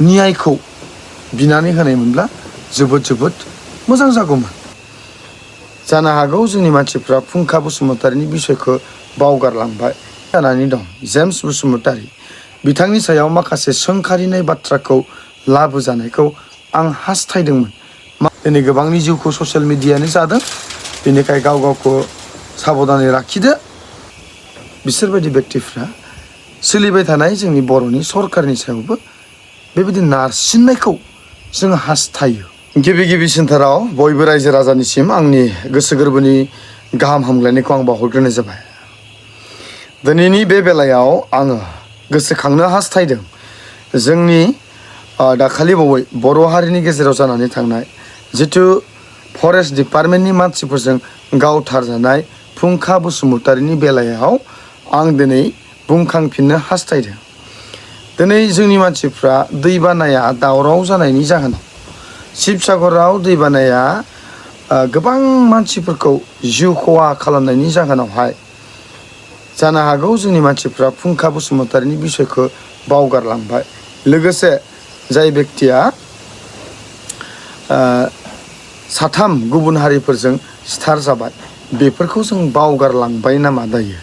न्यायखौ बिनानै होनायमोनब्ला जोबोद मोजां जागौमोन। जानो हागौ जोंनि मानसिफ्रा फुंखा बसुमतारीनि बिसयखौ बावगारलांबाय जानानै दं। जेम्स बसुमतारी बिथांनि सायाव माखासे सोंखारिनाय बाथ्राखौ लाबोजानायखौ आं हास्थायदोंमोन। दिनै गोबांनि जिउखौ ससियेल मिडियानो जादों, बेनिखाय गावखौ साबधानै लाखिदो। बिसोरबायदि बेक्तिफ्रा सोलिबाय थानाय जोंनि बर'नि सरकारनि सायावबो बेबायदि नारसिननायखौ जों हास्थायो। गिबि सेन्टाराव बयबो रायजो राजानिसिम आंनि गोसो गोरबोनि गाहाम हामलायनायखौ आं बावहरग्रोनाय जाबाय। दिनैनि बे बेलायाव आङो गोसोखांनो हास्थायदों जोंनि दाखालि बावै बर' हारिनि गेजेराव जानानै थांनाय जिथु फरेस्ट डिपार्टमेन्टनि मानसिफोरजों गावथारजानाय फुंखा बसुमतारीनि बेलायाव आं दिनै बुंखांफिननो हास्थायदों। दिनै जोंनि मानसिफ्रा दैबानाया दावराव जानायनि जाहोनाव शिबसागराव दैबानाया गोबां मानसिफोरखौ जिउ खहा खालामनायनि जाहोनावहाय जानो हागौ जोंनि मानसिफ्रा फुंखा बसुमतारीनि बिसयखौ बावगारलांबाय। लोगोसे जाय बेक्तिया साथाम गुबुन हारिफोरजों सिथार जाबाय, बेफोरखौ जों बावगारलांबाय नामा दायो?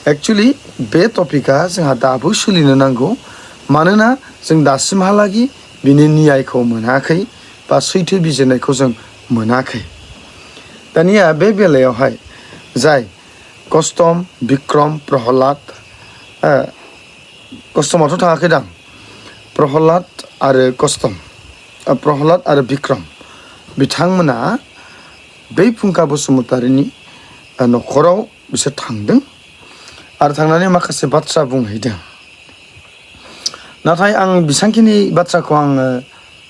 एक्चुअलि बे टपिकआ जोंहा दाबो सोलिनो नांगौ, मानोना जों दासिमहालागि बिनि न्यायखौ मोनाखै बा सैथो बिजिरनायखौ जों मोनाखै। दानिया बे बेलायावहाय जाय कस्टम, बिक्रम, प्रहलाद, कस्टमावथ' थाङाखै दां, प्रहलाद आरो बिक्रम बिथांमोना बै फुंखा बसुमतारीनि न'खराव बिसोर थांदों आरो थांनानै माखासे बाथ्रा बुंहैदों। नाथाय आं बेसांखिनि बाथ्राखौ आङो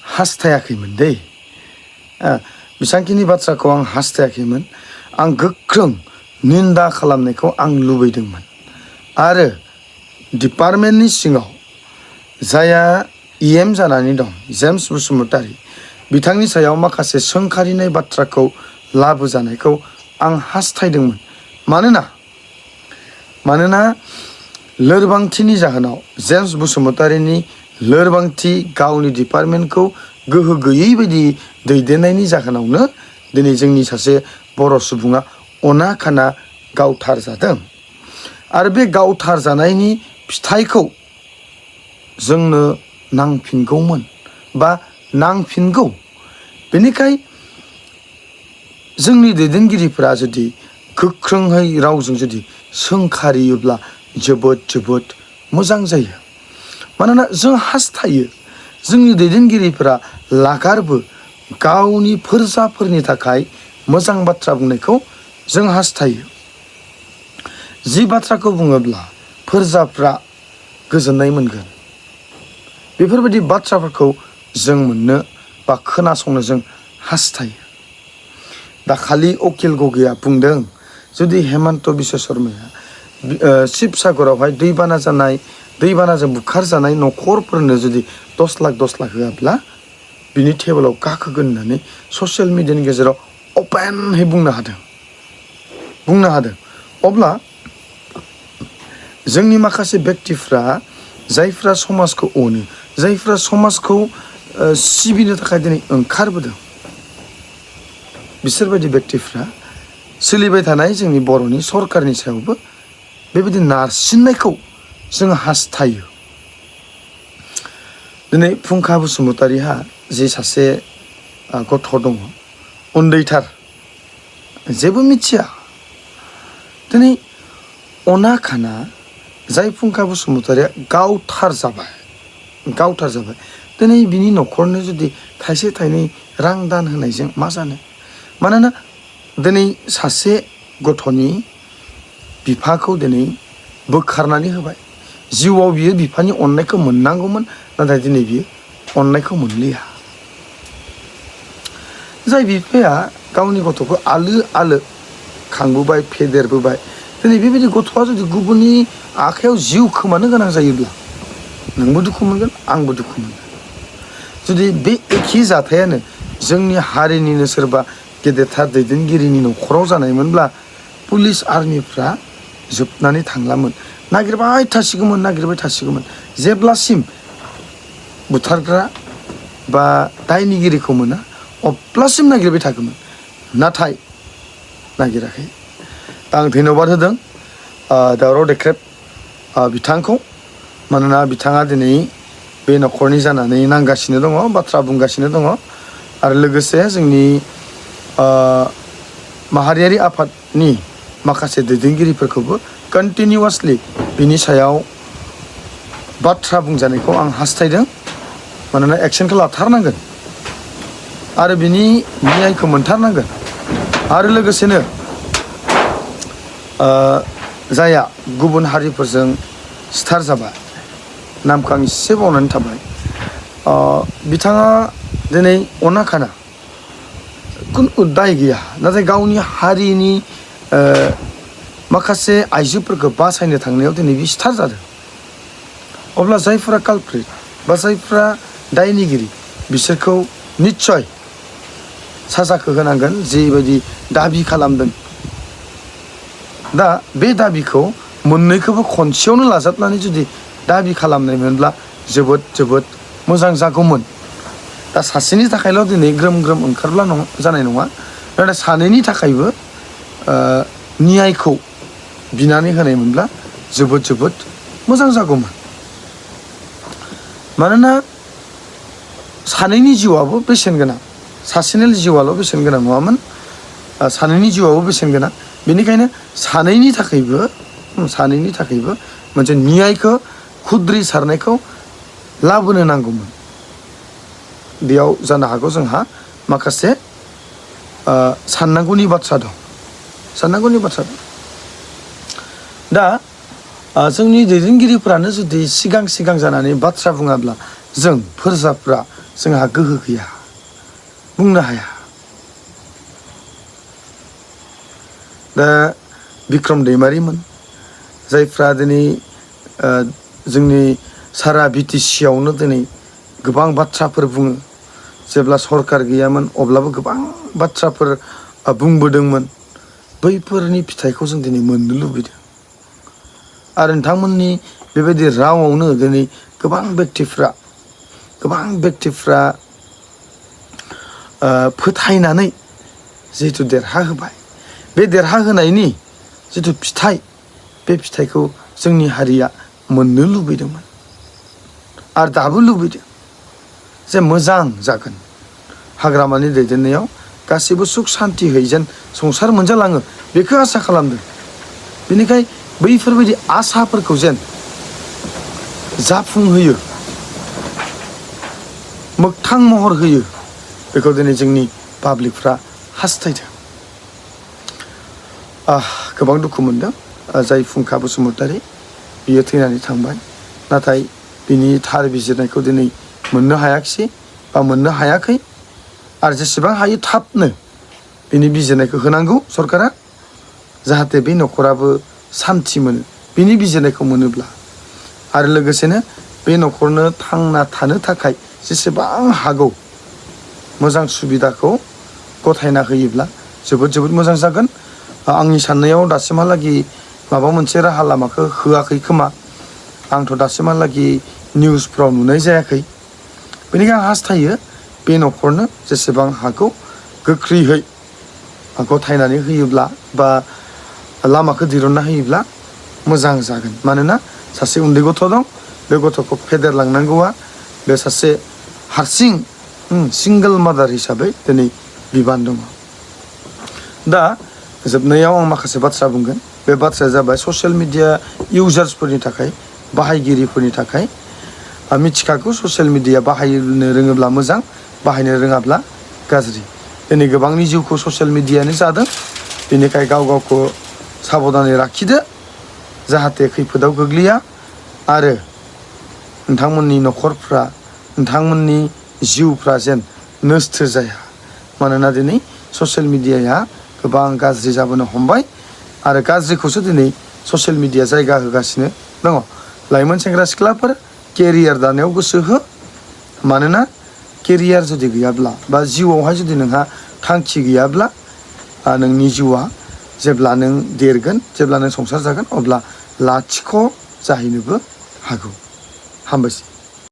हास्थायाखैमोन दै, बेसांखिनि बाथ्राखौ आं हास्थायाखैमोन। आं गोख्रों निन्दा खालामनायखौ आं लुबैदोंमोन आरो डिपार्टमेन्टनि सिङाव जायहा EM जानानै दं जेम्स बसुमतारी, बिथांनि सायाव माखासे सोंखारिनाय बाथ्राखौ लाबोजानायखौ आं हास्थायदोंमोन। मानोना लोरबांथिनि जाहोनाव जेम्स बसुमतारीनि लोरबांथि, गावनि डिपार्टमेन्टखौ गोहो गैयै बायदि दैदेननायनि जाहोनावनो दिनै जोंनि सासे बर' सुबुङा अना खाना गावथार जादों आरो बे गावथार जानायनि फिथाइखौ जोंनो नांफिनगौमोन बा नांफिनगौ। बेनिखाय जोंनि दैदेनगिरिफोरा जुदि गोख्रोङै रावजों जुदि सोंखारियोब्ला जोबोद मोजां जायो। मानोना जों हास्थायो जोंनि दैदेनगिरिफोरा लागारबो गावनि फोरजाफोरनि थाखाय मोजां बाथ्रा बुंनायखौ जों हास्थायो। जि बाथ्राखौ बुङोब्ला फोरजाफ्रा गोजोननाय मोनगोन, बेफोरबायदि बाथ्राफोरखौ जों मोननो बा खोनासंनो जों हास्थायो। दाखालि अकिल गगैया बुंदों जुदि हेमन्त बिश्व शर्माया शिबसागरावहाय दैबानाजों बुखारजानाय न'खरफोरनो जुदि 10 लाख होआब्ला बिनि टेबोलाव गाखोगोन होननानै ससियेल मिडियानि गेजेराव अपेनहै बुंनो हादों। अब्ला जोंनि माखासे बेक्तिफ्रा जायफ्रा समाजखौ अनो, जायफ्रा समाजखौ सिबिनो थाखाय दिनै ओंखारबोदों, बिसोरबायदि बेक्तिफ्रा सोलिबाय थानाय जोंनि बर'नि सरकारनि सायावबो बेबायदि नारसिननायखौ जों हास्थायो। दिनै फुंखा बसुमतारीहा जे सासे गथ' दङ, उन्दैथार, जेबो मिथिया। दिनै अना खाना जाय फुंखा बसुमतारीया गावथार जाबाय, दिनै बिनि न'खरनो जुदि थाइसे थाइनै रां दान होनायजों मा जानो? मानोना दिनै सासे गथ'नि बिफाखौ दिनै बोखारनानै होबाय। जिउआव बियो बिफानि अननायखौ मोननांगौमोन, नाथाय दिनै बियो अननायखौ मोनलिया। जाय बिफाया गावनि गथ'खौ आलो खांबोबाय, फेदेरबोबाय, दिनै बेबायदि गथ'आ जुदि गुबुननि आखायाव जिउ खोमानो गोनां जायोब्ला नोंबो दुखु मोनगोन, आंबो दुखु मोनगोन। जुदि बे एखे जाथायानो जोंनि हारिनिनो सोरबा गेदेरथार दैदेनगिरिनि न'खराव जानायमोनब्ला पुलिस आर्मिफ्रा जोबनानै थांलामोन, नागिरबाय थासिगौमोन। जेब्लासिम बुथारग्रा बा दायनिगिरिखौ मोना अब्लासिम नागिरबाय थागौमोन, नाथाय नागिराखै। आं धन्यबाद होदों दावराव देख्रेब बिथांखौ, मानोना बिथाङा दिनै बे न'खरनि जानानै नांगासिनो दङ, बाथ्रा बुंगासिनो दङ, आरो लोगोसे जोंनि माहारियारि आफादनि माखासे दैदेनगिरिफोरखौबो कन्टिनिउवासलि बिनि सायाव बाथ्रा बुंजानायखौ आं हास्थायदों, मानोना एक्सनखौ लाथारनांगोन आरो बिनि न्यायखौ मोनथारनांगोन। आरो लोगोसेनो जायहा गुबुन हारिफोरजों सिथार जाबाय, नामखौ आं एसे बावनानै थाबाय, बिथाङा दिनै अना खाना खुनु दाय गैया, नाथाय गावनि हारिनि माखासे आइजोफोरखौ बासायनो थांनायाव दिनै बे सिथार जादों। अब्ला जायफोरा कालप्रिट बा जायफोरा दायनिगिरि बिसोरखौ निस्सय साजाखौ होनांगोन जिबायदि दाबि खालामदों। दा बे दाबिखौ मोननैखौबो खनसेयावनो लाजाबनानै जुदि दाबि खालामनायमोनब्ला जोबोद जोबोद मोजां जागौमोन। दा सासेनि थाखायल' दिनै ग्रोम ग्रोम ओंखारब्ला जानाय नङा, नाथाय सानैनि थाखायबो न्यायखौ बिनानै होनायमोनब्ला जोबोद जोबोद मोजां जागौमोन। मानोना सानैनि जिउआबो बेसेन गोनां, सासेनि जिउआल' बेसेन गोनां नङामोन, सानैनि जिउआबो बेसेन गोनां। बेनिखायनो सानैनि थाखायबो मोनसे न्यायखौ खुद्रिसारनायखौ लाबोनो नांगौमोन। बेयाव जानो हागौ जोंहा माखासे साननांगौनि बाथ्रा दं। दा जोंनि दैदेनगिरिफोरानो जुदि सिगां जानानै बाथ्रा बुङाब्ला जों फोरजाफ्रा जोंहा गोहो गैया, बुंनो हाया। दा बिक्रम दैमारिमोन, जायफ्रा दिनै जोंनि सारा BTCआवनो दिनै गोबां बाथ्राफोर बुङो, जेब्ला सरकार गैयामोन अब्लाबो गोबां बाथ्राफोर बुंबोदोंमोन, बैफोरनि फिथाइखौ जों दिनै मोननो लुबैदों। आरो नोंथांमोननि बेबायदि रावावनो दिनै गोबां बेक्तिफ्रा फोथायनानै जिहेथु देरहाहोबाय, बे देरहाहोनायनि जिथु फिथाइ, बे फिथाइखौ जोंनि हारिया मोननो लुबैदोंमोन आरो दाबो लुबैदों जे मोजां जागोन, हाग्रामानि दैदेननायाव गासैबो सुख सान्तियै जेन संसार मोनजालाङो बेखौ आसा खालामदों। बेनिखायनो बैफोरबायदि आसाफोरखौ जेन जाफुंहोयो, मोगथां महर होयो, बेखौ दिनै जोंनि पाब्लिकफ्रा हास्थायदों। गोबां दुखु मोनदों जाय फुंखा बसुमतारी बियो थैनानै थांबाय, नाथाय बिनि थार बिजिरनायखौ दिनै मोननो हायाखै। आरो जेसेबां हायो थाबनो बिनि बिजिरनायखौ होनांगौ सरकारा, जाहाथे बे न'खराबो सान्थि मोनो बिनि बिजिरनायखौ मोनोब्ला। आरो लोगोसेनो बे न'खरनो थांना थानो थाखाय जेसेबां हागौ मोजां सुबिदाखौ गथायना होयोब्ला जोबोद जोबोद मोजां जागोन। आंनि साननायाव दासिमहालागै माबा मोनसे राहा लामाखौ होआखै खोमा, आंथ' दासिमहालागै निउसफ्राव नुनाय जायाखै। बेनिखायनो आं हास्थायो बे न'खरनो जेसेबां हागौ गोख्रैयै गथायनानै होयोब्ला बा लामाखौ दिरुनना होयोब्ला मोजां जागोन। मानोना सासे उन्दै गथ' दं, बे गथ'खौ फेदेरलांनांगौआ बे सासे हारसिं सिंगोल मादार हिसाबै दिनै बिबान दङ। दा जोबनायाव आं माखासे बाथ्रा बुंगोन। बे बाथ्राया जाबाय ससियेल मिडिया इउजार्सफोरनि थाखाय, बाहायगिरिफोरनि थाखाय। मिथिखागौ ससियेल मिडिया बाहायनो रोङोब्ला मोजां, बाहायनो रोङाब्ला गाज्रि। दिनै गोबांनि जिउखौ ससियेल मिडियानो जादों। बेनिखाय गावखौ साबधानै लाखिदो, जाहाथे खैफोदाव गोग्लैया आरो नोंथांमोननि न'खरफ्रा, नोंथांमोननि जिउफ्रा जेन नस्थ' जाया। मानोना दिनै ससियेल मिडियाया गोबां गाज्रि जाबोनो हमबाय आरो गाज्रिखौसो दिनै ससियेल मिडिया जायगा होगासिनो दङ। लाइमोन सेंग्रा सिख्लाफोर केरियार दानायाव गोसो हो, मानोना केरियार जुदि गैयाब्ला बा जिउआवहाय जुदि नोंहा थांखि गैयाब्ला नोंनि जिउआ जेब्ला नों देरगोन, जेब्ला नों संसार जागोन, अब्ला लाथिख' जाहैनोबो हागौ। हामबायसै।